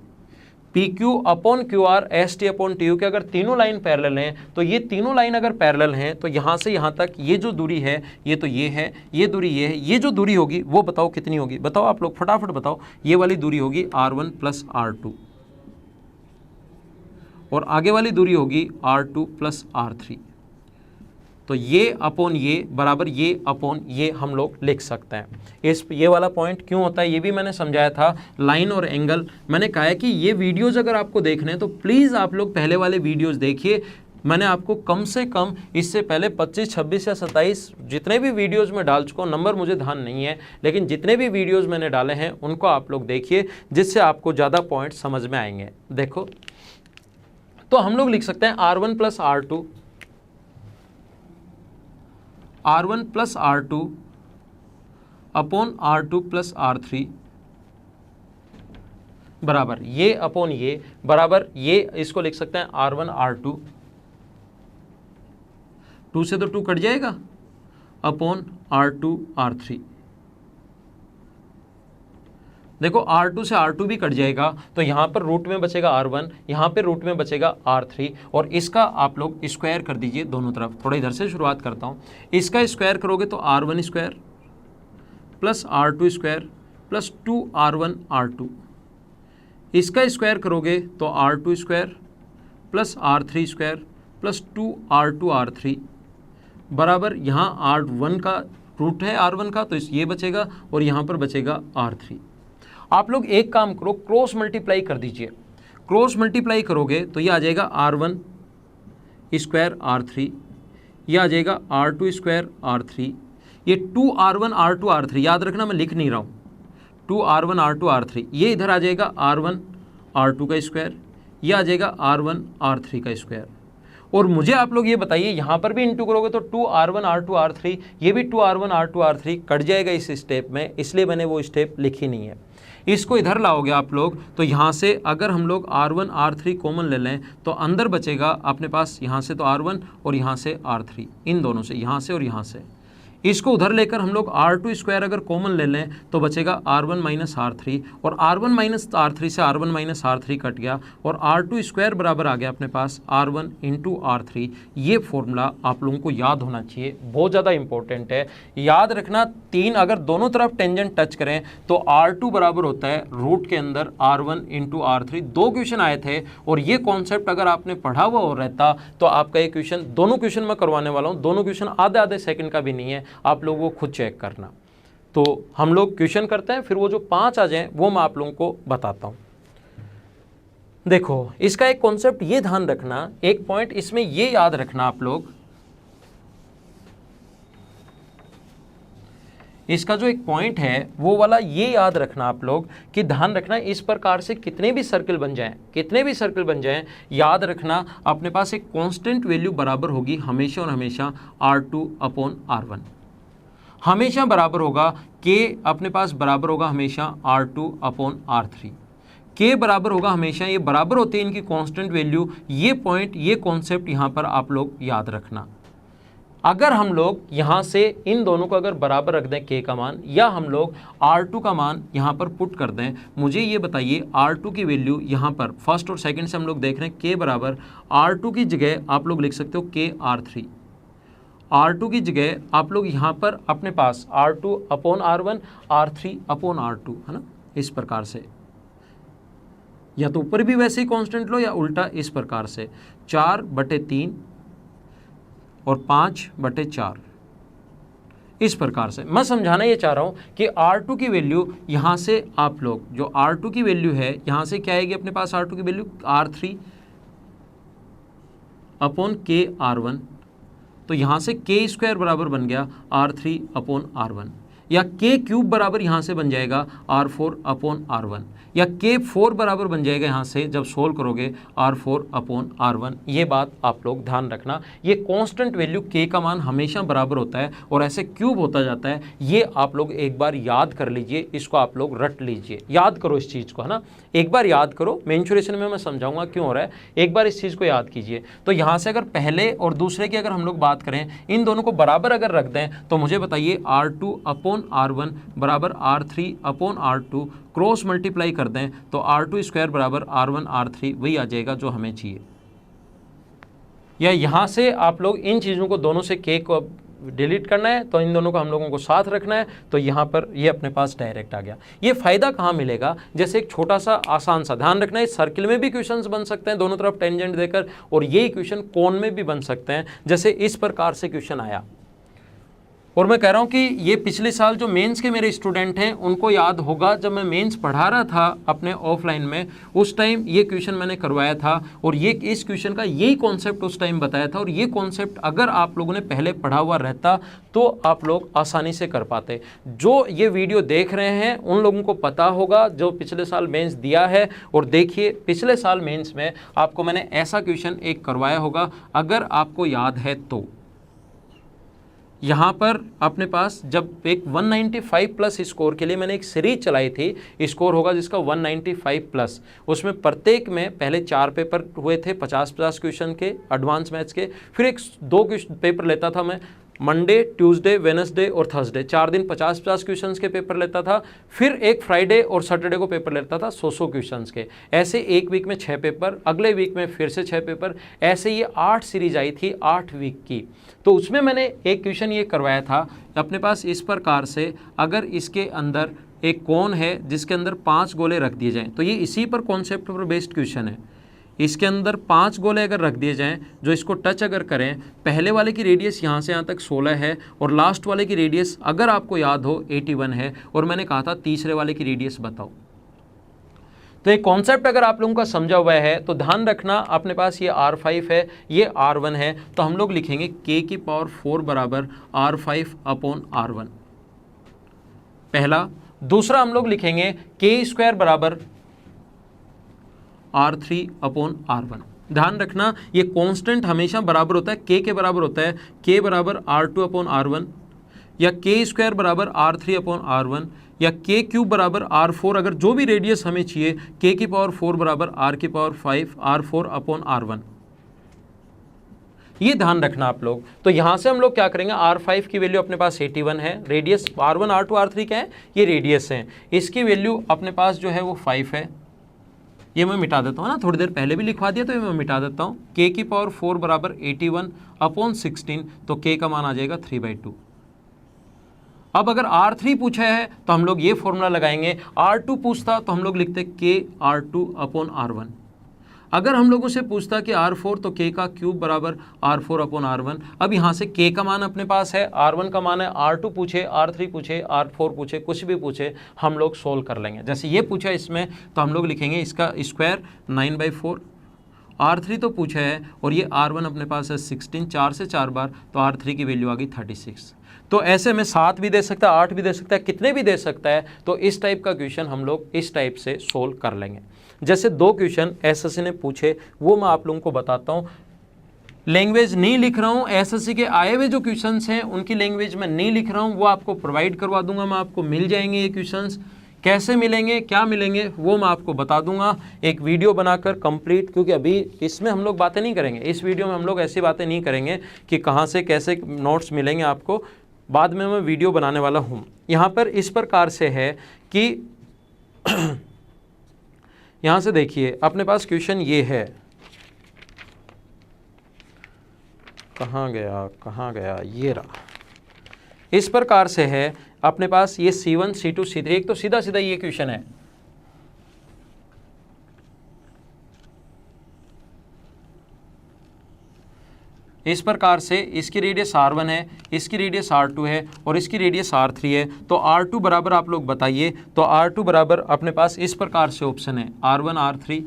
P Q upon Q R S T upon T U के अगर तीनों लाइन पैरेलल हैं तो ये तीनों लाइन अगर पैरेलल हैं तो यहाँ से यहाँ तक ये जो दूरी है ये तो ये है, ये दूरी ये है, ये जो दूरी होगी वो बताओ कितनी होगी, बताओ आप लोग फटाफट बताओ। ये वाली दूरी होगी R1 प्लस R2 और आगे वाली दूरी होगी R2 प्लस R3। तो ये अपॉन ये बराबर ये अपॉन ये हम लोग लिख सकते हैं। इस ये वाला पॉइंट क्यों होता है ये भी मैंने समझाया था। लाइन और एंगल मैंने कहा है कि ये वीडियोज़ अगर आपको देखने हैं तो प्लीज़ आप लोग पहले वाले वीडियोज़ देखिए। मैंने आपको कम से कम इससे पहले 25, 26 या 27 जितने भी वीडियोज़ में डाल चुका हूँ, नंबर मुझे ध्यान नहीं है, लेकिन जितने भी वीडियोज़ मैंने डाले हैं उनको आप लोग देखिए, जिससे आपको ज़्यादा पॉइंट समझ में आएंगे। देखो, तो हम लोग लिख सकते हैं R1 plus R2, R1 plus R2 upon R2 plus R3 बराबर ये अपॉन ये बराबर ये, इसको लिख सकते हैं R1 R2, 2 से तो 2 कट जाएगा, अपॉन R2 R3। देखो R2 से R2 भी कट जाएगा तो यहाँ पर रूट में बचेगा R1, यहाँ पे रूट में बचेगा R3 और इसका आप लोग स्क्वायर कर दीजिए दोनों तरफ। थोड़ा इधर से शुरुआत करता हूँ। इसका स्क्वायर करोगे तो R1 square plus R2 square plus 2R1 R2। इसका स्क्वायर करोगे तो R2 square plus R3 square plus 2R2 R3 बराबर यहाँ R1 का रूट है R1 का तो ये बचेगा और यहाँ पर बचेगा R3। आप लोग एक काम करो, क्रॉस मल्टीप्लाई कर दीजिए। क्रॉस मल्टीप्लाई करोगे तो ये आ जाएगा R1 स्क्वायर R3, ये आ जाएगा R2 स्क्वायर R3, ये 2R1 R2 R3, याद रखना मैं लिख नहीं रहा हूँ, 2R1 R2 R3, ये इधर आ जाएगा R1 R2 का स्क्वायर, ये आ जाएगा R1 R3 का स्क्वायर। और मुझे आप लोग ये बताइए, यहाँ पर भी इंटू करोगे तो 2R1 R2 R3, ये भी 2R1 R2 R3 कट जाएगा इस स्टेप में, इसलिए मैंने वो स्टेप लिखी नहीं है। इसको इधर लाओगे आप लोग तो यहाँ से अगर हम लोग R1 R3 कॉमन ले लें तो अंदर बचेगा अपने पास यहाँ से तो R1 और यहाँ से R3, इन दोनों से, यहाँ से और यहाँ से, इसको उधर लेकर हम लोग R2 स्क्वायर अगर कॉमन ले लें तो बचेगा R1 माइनस R3, और R1 माइनस R3 से R1 माइनस R3 कट गया और R2 स्क्वायर बराबर आ गया अपने पास R1 इंटू R3। ये फॉर्मूला आप लोगों को याद होना चाहिए, बहुत ज़्यादा इंपॉर्टेंट है। याद रखना 3 अगर दोनों तरफ टेंजेंट टच करें तो R2 बराबर होता है रूट के अंदर R1 इंटू R3। 2 क्वेश्चन आए थे और ये कॉन्सेप्ट अगर आपने पढ़ा हुआ हो रहता तो आपका ये क्वेश्चन, दोनों क्वेश्चन मैं करवाने वाला हूँ, दोनों क्वेश्चन आधे आधे सेकंड का भी नहीं है, आप लोगों को खुद चेक करना। तो हम लोग क्वेश्चन करते हैं, फिर वो जो 5 आ जाएं वो मैं आप लोगों को बताता हूँ। देखो इसका एक कॉन्सेप्ट ये ध्यान रखना, एक पॉइंट इसमें ये याद रखना आप लोग, इसका जो एक पॉइंट है वो वाला ये याद रखना आप लोग कि ध्यान रखना इस प्रकार से कितने भी सर्कल बन जाएं, कितने भी सर्कल बन जाएं, याद रखना अपने पास एक कांस्टेंट वैल्यू बराबर होगी हमेशा और हमेशा R2 अपॉन R1, हमेशा बराबर होगा। K अपने पास बराबर होगा हमेशा R2 अपॉन R3, K बराबर होगा हमेशा, ये बराबर होती है इनकी कांस्टेंट वैल्यू। ये पॉइंट, ये कॉन्सेप्ट यहाँ पर आप लोग याद रखना। अगर हम लोग यहाँ से इन दोनों को अगर बराबर रख दें K का मान, या हम लोग R2 का मान यहाँ पर पुट कर दें, मुझे ये बताइए R2 की वैल्यू यहाँ पर फर्स्ट और सेकंड से हम लोग देख रहे हैं K बराबर R2 की जगह आप लोग लिख सकते हो K R3, R2 की जगह आप लोग यहाँ पर अपने पास R2 upon R1, R3 upon R2, है ना, इस प्रकार से, या तो ऊपर भी वैसे ही कांस्टेंट लो या उल्टा इस प्रकार से 4/3 और 5/4, इस प्रकार से। मैं समझाना ये चाह रहा हूँ कि R2 की वैल्यू यहाँ से आप लोग, जो R2 की वैल्यू है यहाँ से क्या आएगी अपने पास, R2 की value R3 upon K R1, तो यहाँ से K स्क्वायर बराबर बन गया R3 अपॉन R1, या K क्यूब बराबर यहाँ से बन जाएगा R4 अपॉन R1, या K4 बराबर बन जाएगा यहाँ से जब सोल्व करोगे R4 अपॉन R1। ये बात आप लोग ध्यान रखना, ये कांस्टेंट वैल्यू K का मान हमेशा बराबर होता है और ऐसे क्यूब होता जाता है। ये आप लोग एक बार याद कर लीजिए, इसको आप लोग रट लीजिए, याद करो इस चीज़ को, है ना, एक बार याद करो। मेंशुरेशन में मैं समझाऊंगा क्यों हो रहा है, एक बार इस चीज़ को याद कीजिए। तो यहाँ से अगर पहले और दूसरे की अगर हम लोग बात करें, इन दोनों को बराबर अगर रख दें तो मुझे बताइए R2 अपॉन R1 बराबर R3 upon R2, cross multiply कर दें तो R2 स्क्वायर बराबर R1 R3, वही आ जाएगा जो हमें चाहिए। या यहाँ से आप लोग इन चीज़ों को, दोनों से K को डिलीट करना है तो इन दोनों को हम लोगों को साथ रखना है, तो यहाँ पर ये अपने पास डायरेक्ट आ गया। ये फ़ायदा कहाँ मिलेगा, जैसे एक छोटा सा आसान सा ध्यान रखना है, सर्किल में भी क्वेश्चंस बन सकते हैं दोनों तरफ टेंजेंट देकर, और ये क्वेश्चन कोन में भी बन सकते हैं, जैसे इस प्रकार से क्वेश्चन आया। और मैं कह रहा हूँ कि ये पिछले साल जो मेंस के मेरे स्टूडेंट हैं उनको याद होगा, जब मैं मेंस पढ़ा रहा था अपने ऑफलाइन में, उस टाइम ये क्वेश्चन मैंने करवाया था और ये इस क्वेश्चन का यही कॉन्सेप्ट उस टाइम बताया था। और ये कॉन्सेप्ट अगर आप लोगों ने पहले पढ़ा हुआ रहता तो आप लोग आसानी से कर पाते। जो ये वीडियो देख रहे हैं उन लोगों को पता होगा जो पिछले साल मेंस दिया है, और देखिए पिछले साल मेंस में आपको मैंने ऐसा क्वेश्चन एक करवाया होगा, अगर आपको याद है तो। यहाँ पर अपने पास जब एक 195 प्लस स्कोर के लिए मैंने एक सीरीज चलाई थी, स्कोर होगा जिसका 195 प्लस, उसमें प्रत्येक में पहले 4 पेपर हुए थे 50-50 क्वेश्चन के एडवांस मैथ्स के, फिर एक 2 पेपर लेता था मैं, मंडे, ट्यूसडे, वेडनेसडे और थर्सडे, 4 दिन 50-50 क्वेश्चंस के पेपर लेता था, फिर एक फ्राइडे और सैटरडे को पेपर लेता था 100-100 क्वेश्चंस के। ऐसे एक वीक में 6 पेपर, अगले वीक में फिर से 6 पेपर, ऐसे ये 8 सीरीज आई थी 8 वीक की। तो उसमें मैंने एक क्वेश्चन ये करवाया था अपने पास इस प्रकार से, अगर इसके अंदर एक कोन है जिसके अंदर 5 गोले रख दिए जाएँ, तो ये इसी पर कॉन्सेप्ट पर बेस्ड क्वेश्चन है। इसके अंदर 5 गोले अगर रख दिए जाएं, जो इसको टच अगर करें, पहले वाले की रेडियस यहाँ से यहाँ तक 16 है और लास्ट वाले की रेडियस अगर आपको याद हो 81 है, और मैंने कहा था तीसरे वाले की रेडियस बताओ। तो एक कॉन्सेप्ट अगर आप लोगों का समझा हुआ है तो ध्यान रखना, अपने पास ये R5 है, ये R1 है, तो हम लोग लिखेंगे K की पावर 4 बराबर R5 अपॉन R1, पहला। दूसरा हम लोग लिखेंगे K स्क्वायर बराबर R3 अपॉन R1। ध्यान रखना ये कांस्टेंट हमेशा बराबर होता है, K के बराबर होता है, K बराबर R2 अपॉन R1, या K स्क्वायर बराबर R3 अपॉन R1, या K क्यूब बराबर R4, अगर जो भी रेडियस हमें चाहिए, K की पावर 4 बराबर R की पावर 5 R4 अपॉन R1। ये ध्यान रखना आप लोग। तो यहाँ से हम लोग क्या करेंगे, R5 की वैल्यू अपने पास 81 है, रेडियस R1 R2 R3 क्या है, ये रेडियस है, इसकी वैल्यू अपने पास जो है वो 5 है। ये मैं मिटा देता हूँ ना, थोड़ी देर पहले भी लिखवा दिया तो ये मैं मिटा देता हूँ। k की पावर 4 बराबर 81 अपॉन 16, तो k का मान आ जाएगा 3/2। अब अगर R3 पूछा है तो हम लोग ये फॉर्मूला लगाएंगे, R2 पूछता तो हम लोग लिखते k R2 अपॉन R1। अगर हम लोगों से पूछता कि R4 तो k का क्यूब बराबर R4 अपॉन R1। अब यहाँ से k का मान अपने पास है, R1 का मान है, R2 पूछे, R3 पूछे, R4 पूछे, कुछ भी पूछे हम लोग सोल्व कर लेंगे। जैसे ये पूछा इसमें तो हम लोग लिखेंगे इसका स्क्वायर 9/4। R3 तो पूछा है और ये R1 अपने पास है 16, 4 से 4 बार, तो R3 की वैल्यू आ गई 36। तो ऐसे में 7 भी दे सकता है, 8 भी दे सकता है, कितने भी दे सकता है। तो इस टाइप का क्वेश्चन हम लोग इस टाइप से सोल्व कर लेंगे। जैसे 2 क्वेश्चन एसएससी ने पूछे वो मैं आप लोगों को बताता हूँ। लैंग्वेज नहीं लिख रहा हूँ, एसएससी के आए हुए जो क्वेश्चंस हैं उनकी लैंग्वेज में नहीं लिख रहा हूँ, वो आपको प्रोवाइड करवा दूंगा मैं, आपको मिल जाएंगे ये क्वेश्चंस। कैसे मिलेंगे, क्या मिलेंगे, वो मैं आपको बता दूंगा एक वीडियो बनाकर कंप्लीट, क्योंकि अभी इसमें हम लोग बातें नहीं करेंगे। इस वीडियो में हम लोग ऐसी बातें नहीं करेंगे कि कहाँ से कैसे नोट्स मिलेंगे आपको, बाद में मैं वीडियो बनाने वाला हूँ। यहाँ पर इस प्रकार से है कि यहाँ से देखिए अपने पास क्वेश्चन ये है, कहाँ गया, ये रहा। इस प्रकार से है अपने पास ये C1 C2 C3, एक तो सीधा सीधा ये क्वेश्चन है। इस प्रकार से इसकी रेडियस R1 है, इसकी रेडियस R2 है और इसकी रेडियस R3 है। तो R2 बराबर आप लोग बताइए, तो R2 बराबर अपने पास इस प्रकार से ऑप्शन है R1 R3,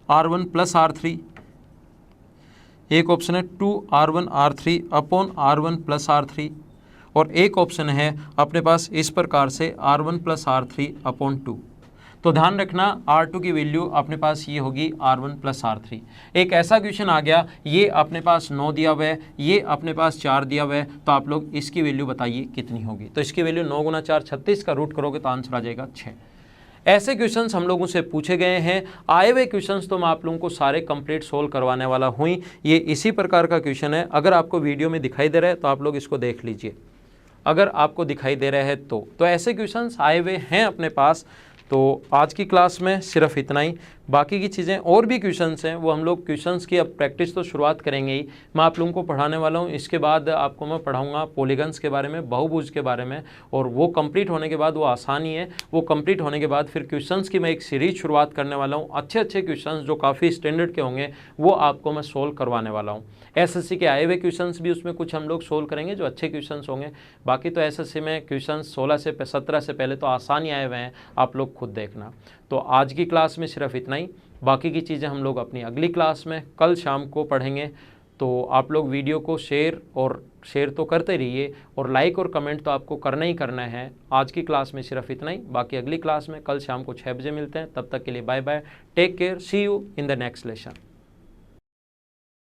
R1 plus R3, एक ऑप्शन है 2R1 R3 upon R1 plus R3, और एक ऑप्शन है अपने पास इस प्रकार से R1 प्लस R3 अपॉन 2। तो ध्यान रखना R2 की वैल्यू अपने पास ये होगी R1 प्लस R3। एक ऐसा क्वेश्चन आ गया, ये अपने पास 9 दिया हुआ है, ये अपने पास 4 दिया हुआ है, तो आप लोग इसकी वैल्यू बताइए कितनी होगी। तो इसकी वैल्यू 9 गुना 4 36 का रूट करोगे तो आंसर आ जाएगा 6। ऐसे क्वेश्चंस हम लोगों से पूछे गए हैं। आए हुए क्वेश्चंस तो मैं आप लोगों को सारे कंप्लीट सोल्व करवाने वाला हूँ। ये इसी प्रकार का क्वेश्चन है। अगर आपको वीडियो में दिखाई दे रहा है तो आप लोग इसको देख लीजिए, अगर आपको दिखाई दे रहा है तो ऐसे क्वेश्चंस आए हुए हैं अपने पास। तो आज की क्लास में सिर्फ इतना ही, बाकी की चीज़ें और भी क्वेश्चंस हैं वो हम लोग क्वेश्चंस की अब प्रैक्टिस तो शुरुआत करेंगे ही। मैं आप लोगों को पढ़ाने वाला हूँ, इसके बाद आपको मैं पढ़ाऊँगा पॉलीगन्स के बारे में, बहुभुज के बारे में, और वो कंप्लीट होने के बाद वो आसानी है, वो कंप्लीट होने के बाद फिर क्वेश्चंस की मैं एक सीरीज शुरुआत करने वाला हूँ। अच्छे अच्छे क्वेश्चंस जो काफ़ी स्टैंडर्ड के होंगे वो आपको मैं सोल्व करवाने वाला हूँ। एसएससी के आए हुए क्वेश्चंस भी उसमें कुछ हम लोग सोल्व करेंगे जो अच्छे क्वेश्चंस होंगे। बाकी तो एसएससी में क्वेश्चंस 16 से 17 से पहले तो आसानी आए हुए हैं, आप लोग खुद देखना। तो आज की क्लास में सिर्फ इतना ही, बाकी की चीज़ें हम लोग अपनी अगली क्लास में कल शाम को पढ़ेंगे। तो आप लोग वीडियो को शेयर तो करते रहिए, और लाइक और कमेंट तो आपको करना ही करना है। आज की क्लास में सिर्फ इतना ही, बाकी अगली क्लास में कल शाम को 6 बजे मिलते हैं। तब तक के लिए bye bye, take care, see you in the next lesson.